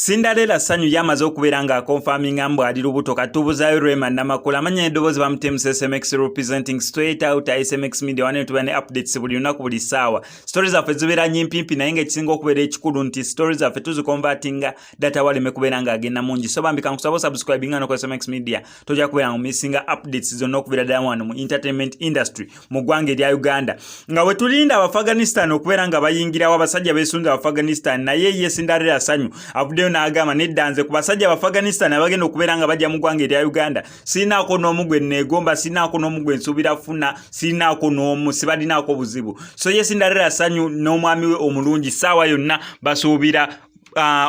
Cinderella Sanyu yamaze okubeera nga confirming mbu ali lubuto katubuzayo Rema Namakula amanya eddoboozi bamutemu SMX representing straight out SMX media wane tuba ne updates buli lunaku buli ssaawa. Stories zaffe zibeera nyimpimpi naye ng'ekisinga okubeera ekikulu nti stories zaffe tuzikonvatinga data waleme kubeera ng'agenda mungi. So bambika nkusaba subscribing ano ku SMX media tojja kubeera ng'omissinga updates zonna okubeera ddala wano mu entertainment industry mu ggwanga erya Uganda. Nga bwe tulinda Abafghanistan okubeera nga bayingirawo abasajja beesunze Abafghanistan naye ye Cinderella Sanyu avuddeyo n'agamba neddanze ku basajja Abafghanistan abagenda okubeera nga bajja mu ggwanga erya Uganda sinaako n'omu gwe neegomba sinaako n'omu gwe nsuubira funa sinaako n'omu sibadinaako buzibu. So ye Cinderella Sanyu n'omwami we omulungi ssaawa yonna basuubira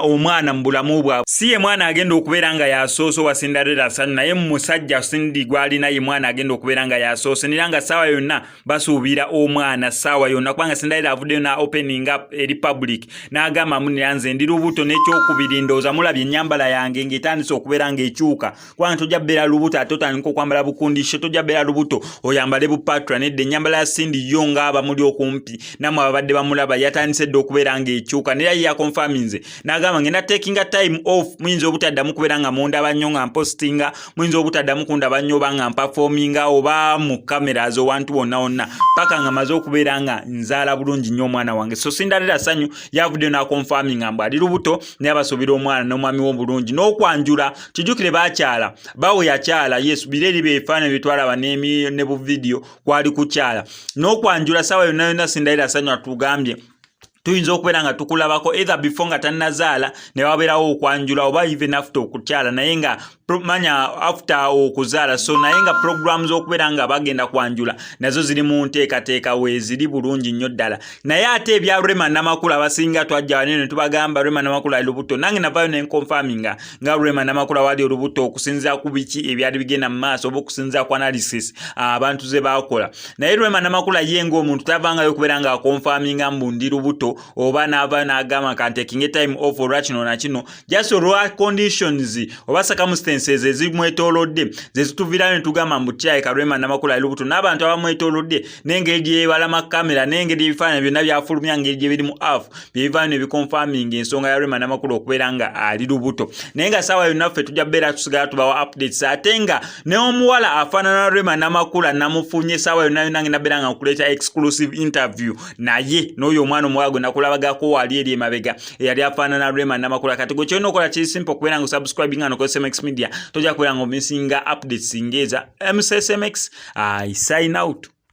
omwana mu bulamu bwabwe. Si ye mwana agenda okubeera nga yasoose wa Cinderella Sanyu naye musajja Cindy gw'alina ye mwana agenda okubeera nga yasoose era nga ssaawa yonna basuubira omwana ssaawa yonna kubanga Cinderella avuddeyo na opening up eri public n'agamba munira nze ndi lubuto n'ekyokubiri ndowooza mulabye ennyambala yange ng'etandise okubeera ng'ekyuka kubanga tojja bbeera lubuto ate otandika okwambala bukundisho tojja bbeera lubuto oyambale bupatra nedda ennyambala ya Cindy yo ng'aba muli okumpi nammwe ababadde bamulaba yatandise dda okubeera ng'ekyuka naye ye yakonfaminze n'agamba ngenda taking a time off muyinza obutaddamu kubeera nga mundaba nnyo nga mpostinga muyinza obutaddamu kundaba nnyo oba nga mpafominga oba mu cameras owantu wonna wonna paka nga maze okubeera nga nzaala bulungi nnyo omwana wange. So Cinderella Sanyu yavuddeyo n'akonfaminga mbu ali lubuto naye abasuubira omwana n'omwami we obulungi n'okwanjula kijjukire baakyala bawe yakyala yesu bire eri beefaana bye twalaba ne bu video kwali kukyala n'okwanjula ssaawa yonna yonna Cinderella Sanyu atugambye tuyinza okubeera nga tukulabako either before nga tannazaala ne wabeerawo okwanjula oba even after okukyala naye nga manya after okuzaala so naye nga programs okubeera nga bagenda kwanjula nazo ziri mu nteekateeka weeziri bulungi nnyo ddala. Naye ate ebya Rema Namakula abasinga twajja wano ne tubagamba Rema Namakula ali lubuto nange navaayo ne nkonfaminga nga Rema Namakula wali olubuto okusinziira ku biki ebyali bigenda mu maaso oba okusinziira ku analysis abantu ze baakola. Naye Rema Namakula ye ng'omuntu tavangayo okubeera nga akonfaminga mbu ndi lubuto oba n'avaayo n'agamba ka taking a time off olwa kino na kino just olwa conditions oba circumstances ezimwetoolodde ze zituviirayo ne tugamba mbu tyayika Rema Namakula ali lubuto n'abantu abamwetoolodde n'engeri gye yeebalamu kamera n'engeri ebifaananyi byonna byafulumya ngeri gye biri mu afu bye bivaayo ne bikonfaminga ensonga ya Rema Namakula okubeera nga ali lubuto. Naye nga ssaawa yonna ffe tujja bbeera tusigala tubawa updates ate nga n'omuwala afaanana Rema Namakula namufunye ssaawa yonna yonna ngenda bbeera nga nkuleeta exclusive interview naye n'oyo omwana omuwala gwe nakulabagako wali eri emabega eyali afaanana Rema Namakula. Kati gwe kyolina okola kiri simple okubeera nga subscribing ano ku SMX media tojja kubeera nga omisinga updates ngeza SMX. I sign out.